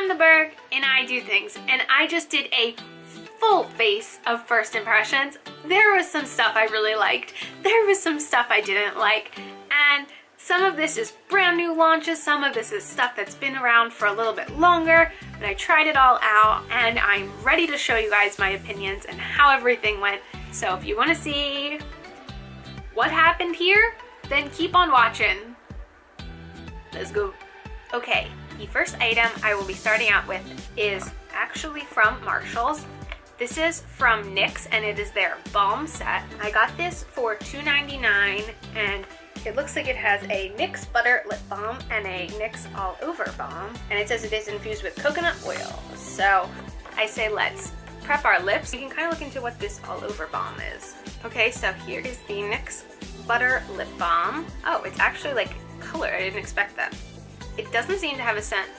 I'm the Berg, and I do things, and I just did a full face of first impressions. There was some stuff I really liked, there was some stuff I didn't like, and some of this is brand new launches, some of this is stuff that's been around for a little bit longer, but I tried it all out, and I'm ready to show you guys my opinions and how everything went. So if you want to see what happened here, then keep on watching. Let's go. Okay, the first item I will be starting out with is actually from Marshall's. This is from NYX, and it is their balm set. I got this for $2.99, and it looks like it has a NYX Butter Lip Balm and a NYX All Over Balm, and it says it is infused with coconut oil. So I say let's prep our lips. You can kind of look into what this All Over Balm is. Okay, so here is the NYX Butter Lip Balm. Oh, it's actually like color. I didn't expect that. It doesn't seem to have a scent.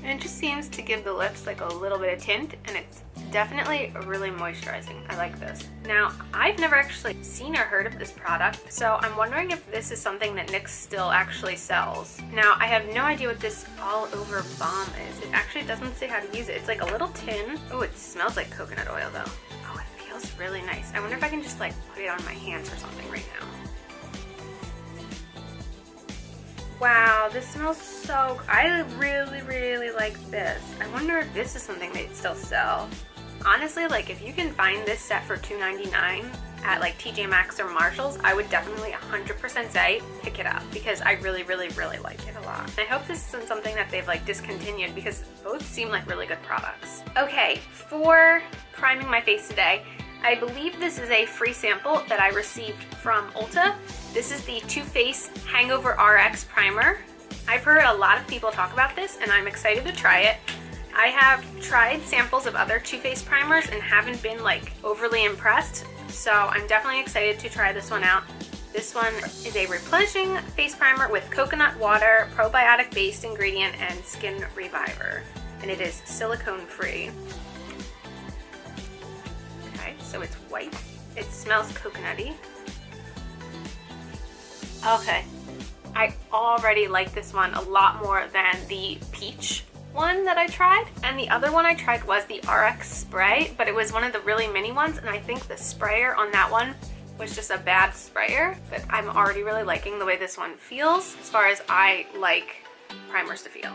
And it just seems to give the lips like a little bit of tint, and it's definitely really moisturizing. I like this. Now, I've never actually seen or heard of this product, so I'm wondering if this is something that NYX still actually sells. Now, I have no idea what this All Over Balm is. It actually doesn't say how to use it. It's like a little tin. Oh, it smells like coconut oil though. Oh, it feels really nice. I wonder if I can just like put it on my hands or something right now. Wow, this smells so good. I really like this. I wonder if this is something they'd still sell. Honestly, like if you can find this set for $2.99 at like TJ Maxx or Marshall's, I would definitely 100% say pick it up because I really like it a lot. I hope this isn't something that they've like discontinued because both seem like really good products. Okay, for priming my face today, I believe this is a free sample that I received from Ulta. This is the Too Faced Hangover RX Primer. I've heard a lot of people talk about this, and I'm excited to try it. I have tried samples of other Too Faced primers and haven't been like overly impressed, so I'm definitely excited to try this one out. This one is a replenishing face primer with coconut water, probiotic based ingredient, and skin reviver, and it is silicone free. Okay, so it's white. It smells coconutty. Okay, I already like this one a lot more than the peach one that I tried. And the other one I tried was the RX spray, but it was one of the really mini ones, and I think the sprayer on that one was just a bad sprayer. But I'm already really liking the way this one feels as far as I like primers to feel.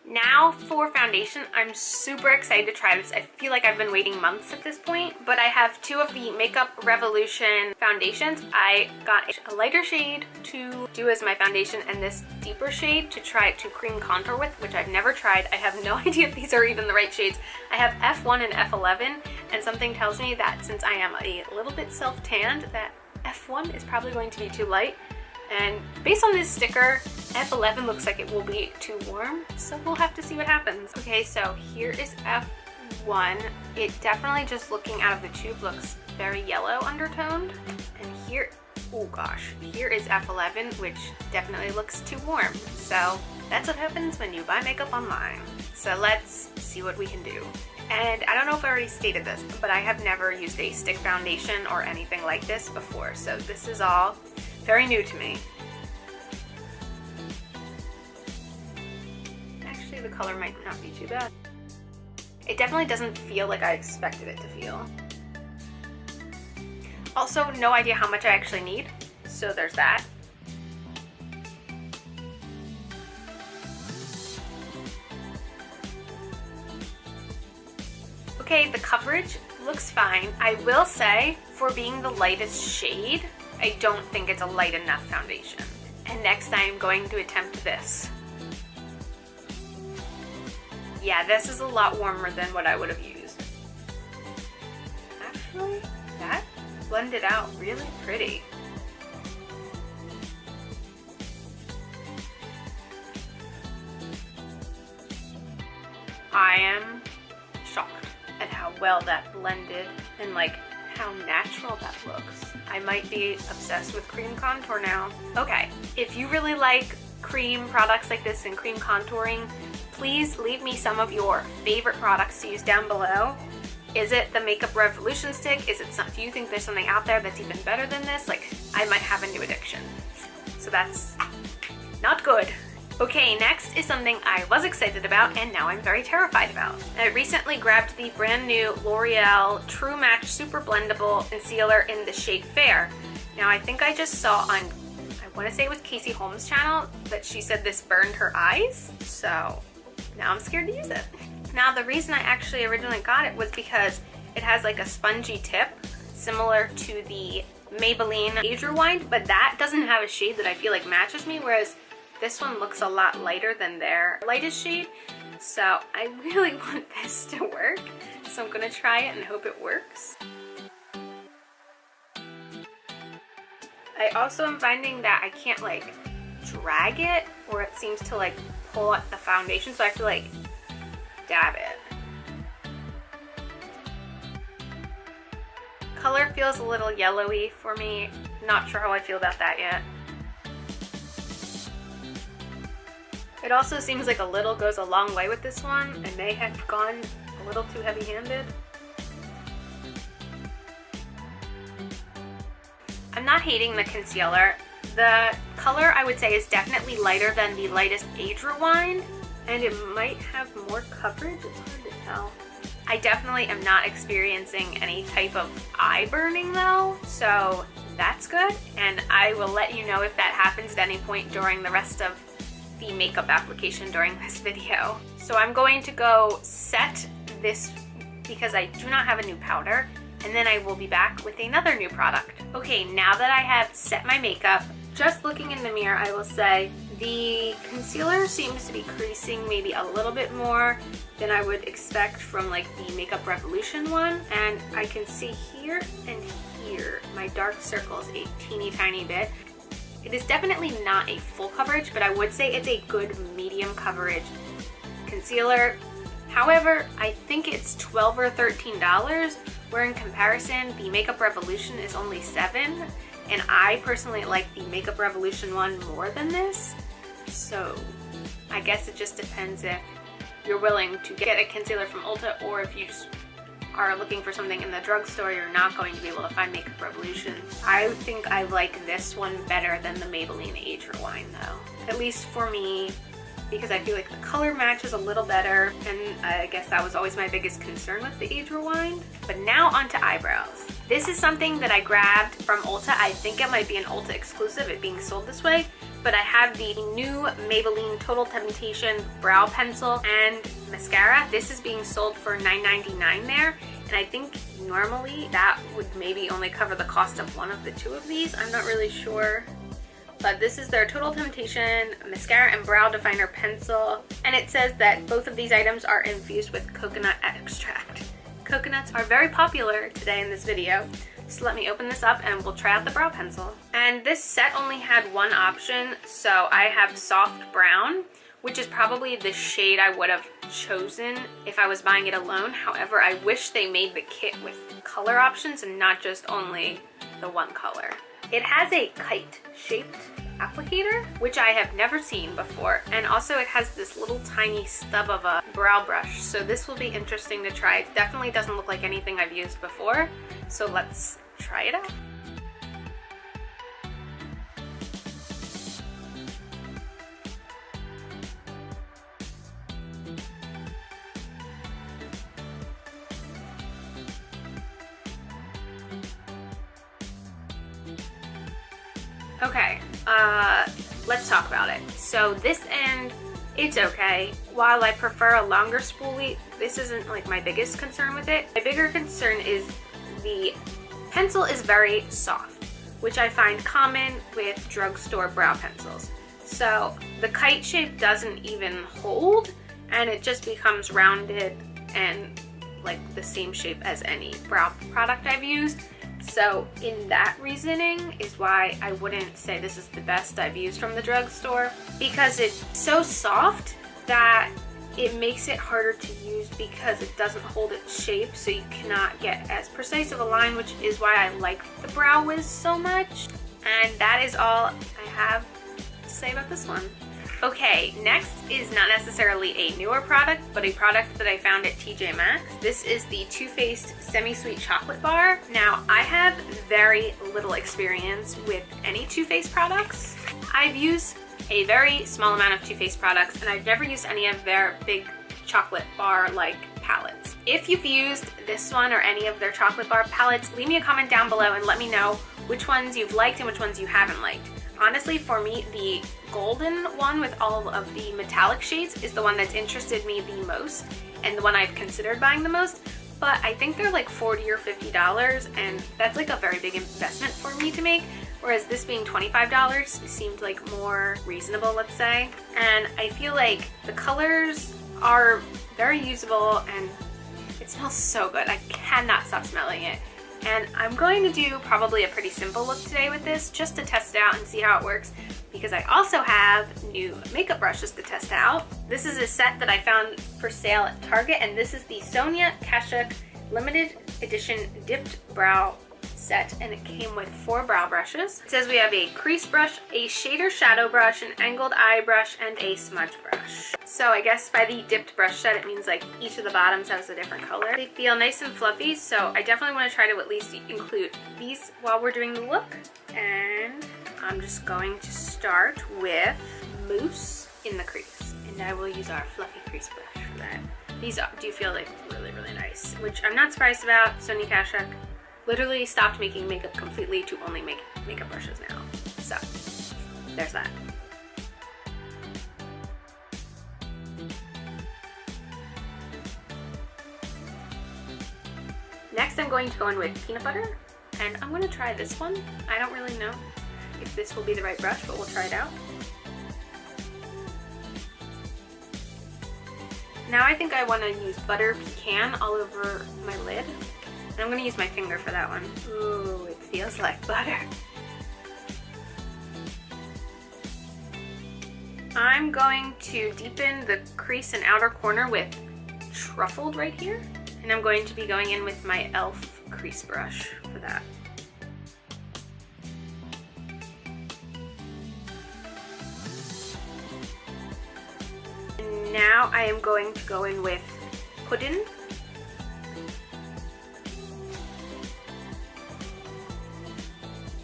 Now for foundation, I'm super excited to try this. I feel like I've been waiting months at this point, but I have two of the Makeup Revolution foundations. I got a lighter shade to do as my foundation and this deeper shade to try to cream contour with, which I've never tried. I have no idea if these are even the right shades. I have F1 and F11, and something tells me that since I am a little bit self-tanned, that F1 is probably going to be too light. And based on this sticker, F11 looks like it will be too warm, so we'll have to see what happens. Okay, so here is F1. It definitely, just looking out of the tube, looks very yellow undertoned. And here, oh gosh, here is F11, which definitely looks too warm. So that's what happens when you buy makeup online. So let's see what we can do. And I don't know if I already stated this, but I have never used a stick foundation or anything like this before, so this is all very new to me. Actually, the color might not be too bad. It definitely doesn't feel like I expected it to feel. Also, no idea how much I actually need, so there's that. Okay, the coverage looks fine. I will say, for being the lightest shade, I don't think it's a light enough foundation. And next I am going to attempt this. Yeah, this is a lot warmer than what I would have used. Actually, that blended out really pretty. I am shocked at how well that blended and like how natural that looks. I might be obsessed with cream contour now. Okay, if you really like cream products like this and cream contouring, please leave me some of your favorite products to use down below. Is it the Makeup Revolution stick? Do you think there's something out there that's even better than this? Like, I might have a new addiction. So that's not good. Okay, next is something I was excited about and now I'm very terrified about. I recently grabbed the brand new L'Oreal True Match Super Blendable Concealer in the shade Fair. Now I think I just saw on, I want to say it was Casey Holmes' channel, that she said this burned her eyes, so now I'm scared to use it. Now the reason I actually originally got it was because it has like a spongy tip, similar to the Maybelline Age Rewind, but that doesn't have a shade that I feel like matches me, whereas this one looks a lot lighter than their lightest shade. So I really want this to work. So I'm gonna try it and hope it works. I also am finding that I can't like drag it, or it seems to like pull at the foundation, so I have to like dab it. Color feels a little yellowy for me. Not sure how I feel about that yet. It also seems like a little goes a long way with this one. I may have gone a little too heavy-handed. I'm not hating the concealer. The color I would say is definitely lighter than the lightest Age Rewind, and it might have more coverage. It's hard to tell. I definitely am not experiencing any type of eye burning though, so that's good. And I will let you know if that happens at any point during the rest of the makeup application during this video. So I'm going to go set this because I do not have a new powder, and then I will be back with another new product. Okay, now that I have set my makeup, just looking in the mirror, I will say the concealer seems to be creasing maybe a little bit more than I would expect from like the Makeup Revolution one. And I can see here and here my dark circles a teeny tiny bit. It is definitely not a full coverage, but I would say it's a good medium coverage concealer. However, I think it's $12 or $13, where in comparison, the Makeup Revolution is only $7, and I personally like the Makeup Revolution one more than this. So I guess it just depends if you're willing to get a concealer from Ulta, or if you just are looking for something in the drugstore, you're not going to be able to find Makeup Revolution. I think I like this one better than the Maybelline Age Rewind though. At least for me, because I feel like the color matches a little better, and I guess that was always my biggest concern with the Age Rewind. But now onto eyebrows. This is something that I grabbed from Ulta. I think it might be an Ulta exclusive, it being sold this way, but I have the new Maybelline Total Temptation brow pencil and mascara. This is being sold for $9.99 there, and I think normally that would maybe only cover the cost of one of the two of these. I'm not really sure. But this is their Total Temptation Mascara and Brow Definer Pencil. And it says that both of these items are infused with coconut extract. Coconuts are very popular today in this video. So let me open this up and we'll try out the brow pencil. And this set only had one option. So I have soft brown, which is probably the shade I would have chosen if I was buying it alone. However, I wish they made the kit with color options and not just only the one color. It has a kite-shaped applicator, which I have never seen before, and also it has this little tiny stub of a brow brush, so this will be interesting to try. It definitely doesn't look like anything I've used before, so let's try it out. Okay, let's talk about it. So this end, it's okay. While I prefer a longer spoolie, this isn't like my biggest concern with it. My bigger concern is the pencil is very soft, which I find common with drugstore brow pencils. So the kite shape doesn't even hold, and it just becomes rounded and like the same shape as any brow product I've used. So in that reasoning is why I wouldn't say this is the best I've used from the drugstore, because it's so soft that it makes it harder to use because it doesn't hold its shape, so you cannot get as precise of a line, which is why I like the Brow Wiz so much. And that is all I have to say about this one. Okay, next is not necessarily a newer product, but a product that I found at TJ Maxx. This is the Too Faced Semi-Sweet Chocolate Bar. Now, I have very little experience with any Too Faced products. I've used a very small amount of Too Faced products, and I've never used any of their big chocolate bar-like palettes. If you've used this one or any of their chocolate bar palettes, leave me a comment down below and let me know which ones you've liked and which ones you haven't liked. Honestly, for me, the golden one with all of the metallic shades is the one that's interested me the most and the one I've considered buying the most. But I think they're like $40 or $50, and that's like a very big investment for me to make, whereas this being $25 seemed like more reasonable, let's say. And I feel like the colors are very usable and it smells so good. I cannot stop smelling it. And I'm going to do probably a pretty simple look today with this, just to test it out and see how it works, because I also have new makeup brushes to test out. This is a set that I found for sale at Target, and this is the Sonia Kashuk limited edition dipped brow set, and it came with 4 brow brushes. It says we have a crease brush, a shader shadow brush, an angled eye brush, and a smudge brush. So I guess by the dipped brush set, it means like each of the bottoms has a different color. They feel nice and fluffy, so I definitely want to try to at least include these while we're doing the look. And I'm just going to start with mousse in the crease, and I will use our fluffy crease brush for that. These do feel like really, really nice, which I'm not surprised about. Sonia Kashuk literally stopped making makeup completely to only make makeup brushes now. So there's that. Next, I'm going to go in with peanut butter, and I'm going to try this one. I don't really know if this will be the right brush, but we'll try it out. Now I think I want to use butter pecan all over my lid. And I'm going to use my finger for that one. Ooh, it feels like butter. I'm going to deepen the crease and outer corner with Truffled right here. And I'm going to be going in with my e.l.f. crease brush for that. And now I am going to go in with Puddin'.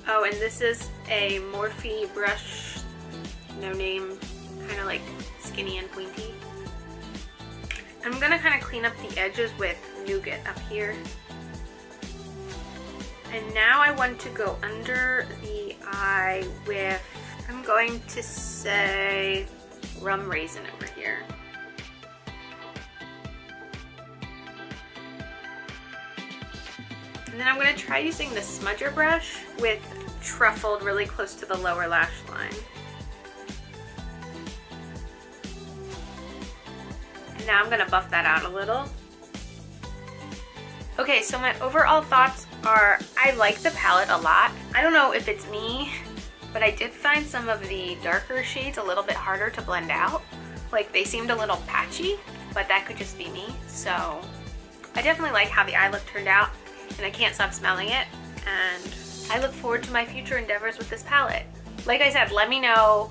Oh, and this is a Morphe brush, no name, kind of like skinny and pointy. I'm gonna kind of clean up the edges with Nougat up here. And now I want to go under the eye with, I'm going to say rum raisin over here. And then I'm going to try using the smudger brush with Truffled really close to the lower lash line. And now I'm going to buff that out a little. Okay, so my overall thoughts are I like the palette a lot. I don't know if it's me, but I did find some of the darker shades a little bit harder to blend out. Like they seemed a little patchy, but that could just be me. So I definitely like how the eye look turned out, and I can't stop smelling it, and I look forward to my future endeavors with this palette. Like I said, let me know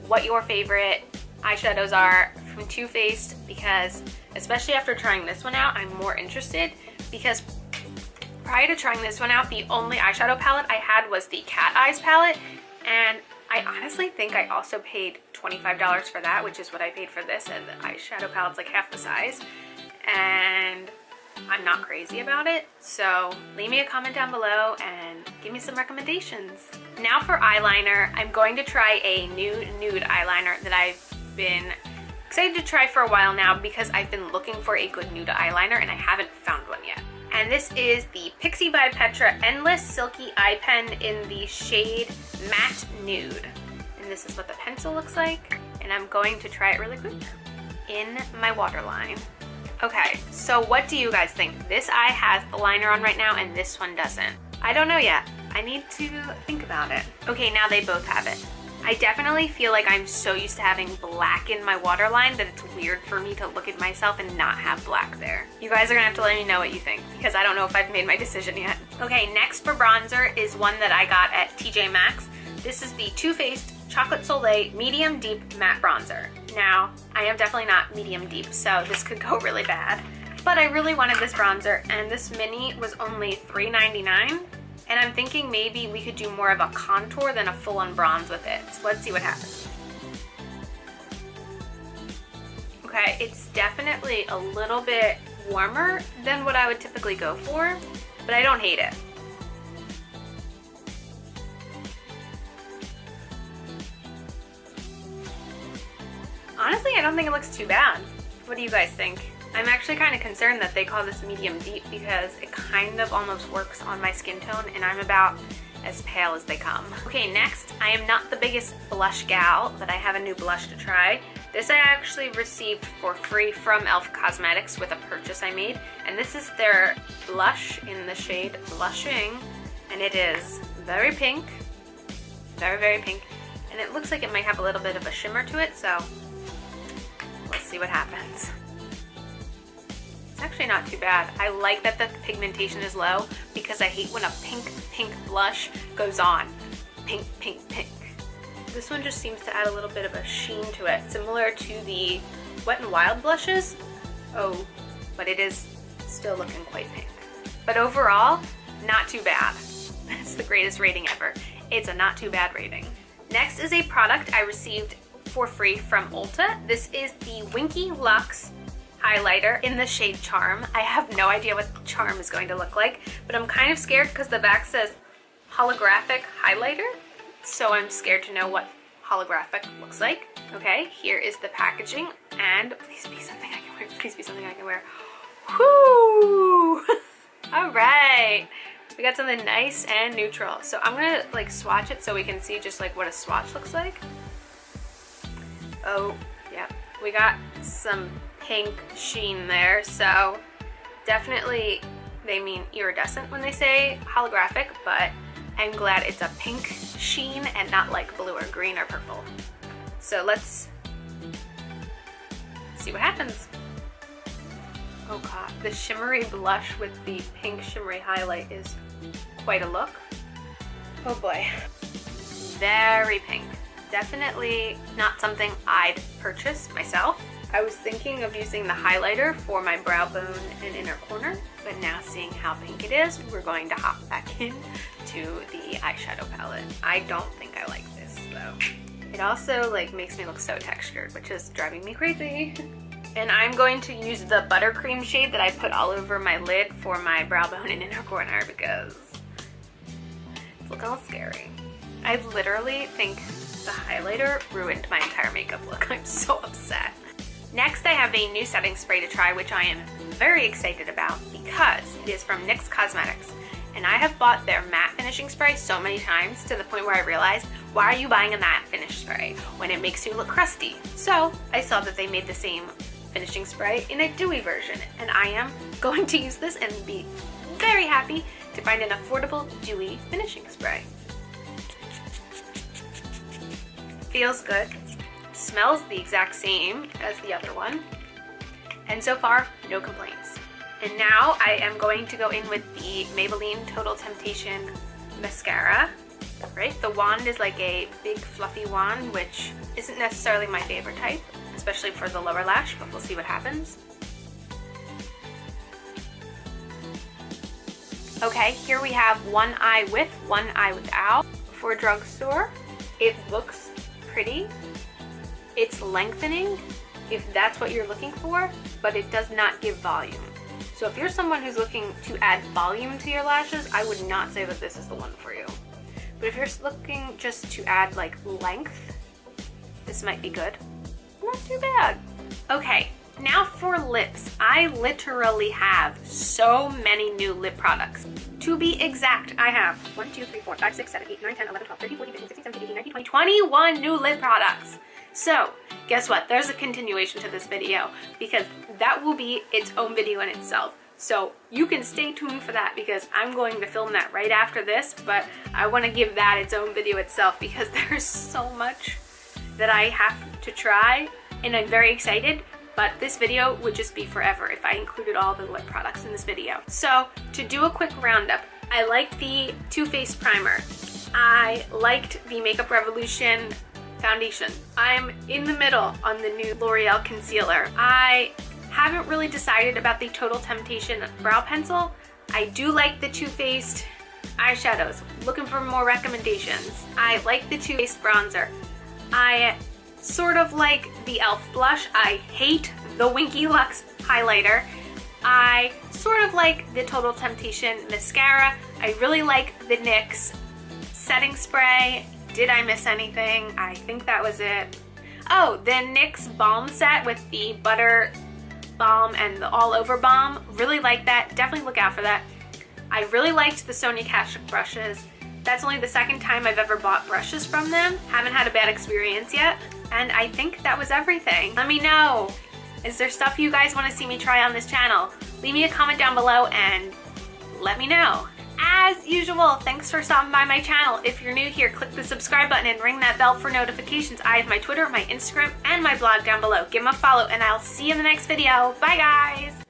what your favorite eyeshadows are from Too Faced, because especially after trying this one out, I'm more interested, because prior to trying this one out, the only eyeshadow palette I had was the Cat Eyes palette, and I honestly think I also paid $25 for that, which is what I paid for this, and the eyeshadow palette's like half the size, and I'm not crazy about it. So leave me a comment down below and give me some recommendations. Now for eyeliner, I'm going to try a new nude eyeliner that I've been excited to try for a while now, because I've been looking for a good nude eyeliner and I haven't found one yet. And this is the Pixi by Petra Endless Silky Eye Pen in the shade Matte Nude. And this is what the pencil looks like. And I'm going to try it really quick in my waterline. Okay, so what do you guys think? This eye has the liner on right now and this one doesn't. I don't know yet. I need to think about it. Okay, now they both have it. I definitely feel like I'm so used to having black in my waterline that it's weird for me to look at myself and not have black there. You guys are gonna have to let me know what you think, because I don't know if I've made my decision yet. Okay, next for bronzer is one that I got at TJ Maxx. This is the Too Faced Chocolate Soleil Medium Deep Matte Bronzer. Now, I am definitely not medium deep, so this could go really bad. But I really wanted this bronzer, and this mini was only $3.99. And I'm thinking maybe we could do more of a contour than a full-on bronze with it. So let's see what happens. Okay, it's definitely a little bit warmer than what I would typically go for, but I don't hate it. Honestly, I don't think it looks too bad. What do you guys think? I'm actually kind of concerned that they call this medium deep because it kind of almost works on my skin tone, and I'm about as pale as they come. Okay, next, I am not the biggest blush gal, but I have a new blush to try. This I actually received for free from e.l.f. Cosmetics with a purchase I made, and this is their blush in the shade Blushing, and it is very pink, very pink, and it looks like it might have a little bit of a shimmer to it, so let's see what happens. It's actually not too bad. I like that the pigmentation is low because I hate when a pink blush goes on. Pink. This one just seems to add a little bit of a sheen to it, similar to the Wet n Wild blushes. Oh, but it is still looking quite pink. But overall, not too bad. It's the greatest rating ever. It's a not too bad rating. Next is a product I received for free from Ulta. This is the Winky Luxe highlighter in the shade Charm. I have no idea what Charm is going to look like, but I'm kind of scared because the back says holographic highlighter, so I'm scared to know what holographic looks like. Okay, here is the packaging, and please be something I can wear. Please be something I can wear. Whoo! All right, we got something nice and neutral. So I'm gonna like swatch it so we can see just like what a swatch looks like. Oh, yeah, we got some pink sheen there, so definitely they mean iridescent when they say holographic, but I'm glad it's a pink sheen and not like blue or green or purple. So let's see what happens. Oh god, the shimmery blush with the pink shimmery highlight is quite a look. Oh boy, very pink. Definitely not something I'd purchase myself. I was thinking of using the highlighter for my brow bone and inner corner, but now seeing how pink it is, we're going to hop back in to the eyeshadow palette. I don't think I like this though. It also like makes me look so textured, which is driving me crazy. And I'm going to use the buttercream shade that I put all over my lid for my brow bone and inner corner because it's looking a little scary. I literally think the highlighter ruined my entire makeup look. I'm so upset. Next, I have a new setting spray to try, which I am very excited about because it is from NYX Cosmetics. And I have bought their matte finishing spray so many times to the point where I realized, why are you buying a matte finish spray when it makes you look crusty? So I saw that they made the same finishing spray in a dewy version, and I am going to use this and be very happy to find an affordable dewy finishing spray. Feels good. Smells the exact same as the other one, and so far no complaints. And now I am going to go in with the Maybelline Total Temptation mascara. Right, the wand is like a big fluffy wand, which isn't necessarily my favorite type, especially for the lower lash, but we'll see what happens. Okay, here we have one eye with, one eye without for Drugstore. It looks pretty. It's lengthening, if that's what you're looking for, but it does not give volume. So if you're someone who's looking to add volume to your lashes, I would not say that this is the one for you. But if you're looking just to add like length, this might be good. Not too bad. Okay, now for lips. I literally have so many new lip products. To be exact, I have 1, 2, 3, 4, 5, 6, 7, 8, 9, 10, 11, 12, 13, 14, 15, 16, 17, 18, 19, 20, 21 new lip products. So guess what? There's a continuation to this video because that will be its own video in itself. So you can stay tuned for that because I'm going to film that right after this, but I want to give that its own video itself because there's so much that I have to try and I'm very excited, but this video would just be forever if I included all the lip products in this video. So to do a quick roundup, I liked the Too Faced primer. I liked the Makeup Revolution foundation. I'm in the middle on the new L'Oreal concealer. I haven't really decided about the Total Temptation brow pencil. I do like the Too Faced eyeshadows. Looking for more recommendations. I like the Too Faced bronzer. I sort of like the e.l.f. blush. I hate the Winky Lux highlighter. I sort of like the Total Temptation mascara. I really like the NYX setting spray. Did I miss anything? I think that was it. Oh, the NYX balm set with the butter balm and the all over balm. Really like that. Definitely look out for that. I really liked the Sonia Kashuk brushes. That's only the second time I've ever bought brushes from them. Haven't had a bad experience yet. And I think that was everything. Let me know. Is there stuff you guys want to see me try on this channel? Leave me a comment down below and let me know. As usual, thanks for stopping by my channel. If you're new here, click the subscribe button and ring that bell for notifications. I have my Twitter, my Instagram, and my blog down below. Give them a follow and I'll see you in the next video. Bye guys!